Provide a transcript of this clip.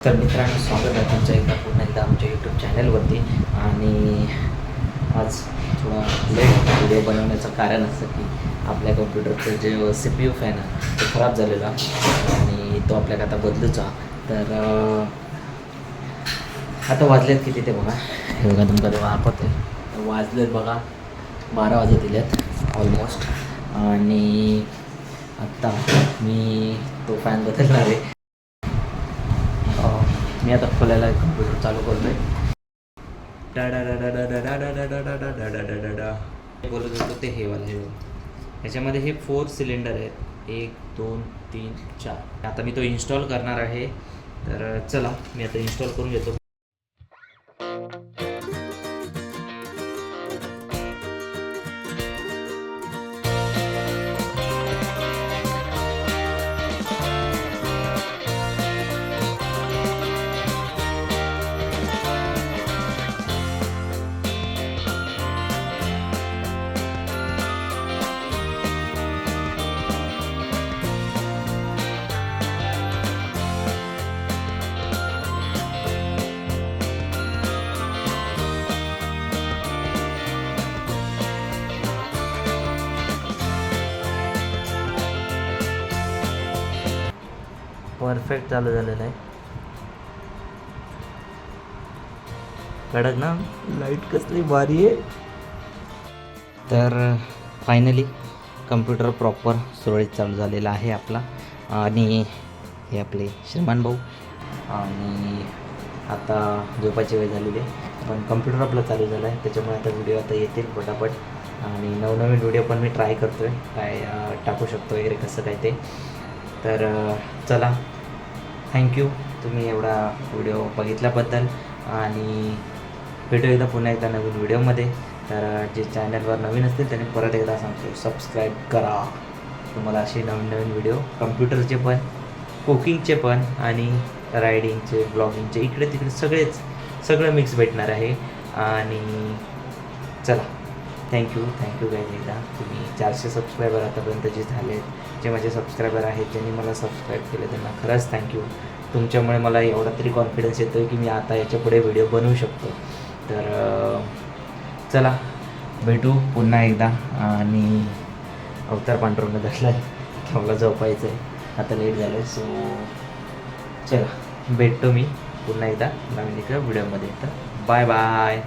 तर मित्रांनो, स्वागत आहे तुमच्या एकदा पुन्हा एकदा आमच्या यूट्यूब चॅनलवरती. आणि आज थोडा लेट व्हिडिओ बनवण्याचं कारण असं की आपल्या कॉम्प्युटरचं जे CPU फॅन आहे तो खराब झालेला आणि तो आपल्याला आता बदलूचा. तर आता वाजलेत किती ते बघा, हे बघा तुमचा तेव्हा दाखवते. वाजलेत बघा 12 वाजत दिल्यात ऑलमोस्ट. आणि आत्ता मी तो फॅन बदलणार आहे. मी आता खोलायला कम्प्युटर चालू करतो आहे. बोलत होतो ते हे वाला हे ह्याच्यामध्ये हे 4 सिलेंडर आहेत, 1 2 3 4. आता मी तो इन्स्टॉल करणार आहे. तर चला मी आता इन्स्टॉल करून घेतो. परफेक्ट चालू झालेलं आहे. कडक ना, लाईट कसली भारी आहे. तर फायनली कम्प्युटर प्रॉपर सुरळीत चालू झालेला आहे आपला. आणि हे आपले श्रीमान भाऊ. आणि आता झोपायची वेळ झालेली आहे, पण कम्प्युटर आपला चालू झाला आहे, त्याच्यामुळे आता व्हिडिओ आता येतील पटापट. आणि नवनवीन व्हिडिओ पण मी ट्राय करतो आहे, काय टाकू शकतो वगैरे कसं काय ते. तर चला, थँक्यू तुम्ही एवढा व्हिडिओ बघितल्याबद्दल. आणि भेटू एकदा पुन्हा एकदा नवीन व्हिडिओमध्ये. तर जे चॅनलवर नवीन असतील त्यांनी परत एकदा सांगतो, सबस्क्राईब करा. तुम्हाला असे नवीन नवीन व्हिडिओ कम्प्युटरचे पण, कुकिंगचे पण आणि रायडिंगचे, ब्लॉगिंगचे, इकडे तिकडे सगळं मिक्स भेटणार आहे. आणि चला, थँक्यू गाईज. एकदा तुम्ही 400 सबस्क्रायबर आतापर्यंत जे झालेत, जे माझे सबस्क्रायबर आहेत, ज्यांनी मला सबस्क्राईब केलं, त्यांना खरंच थँक्यू. तुमच्यामुळे मला एवढा तरी कॉन्फिडन्स येतो आहे की मी आता याच्यापुढे व्हिडिओ बनवू शकतो. तर चला, भेटू पुन्हा एकदा. आणि अवतार पांडुरंग धरला आहे, मला झोपायचं आहे, आता लेट झालं आहे. सो चला, भेटतो मी पुन्हा एकदा नवीन एका व्हिडिओमध्ये. तर बाय बाय.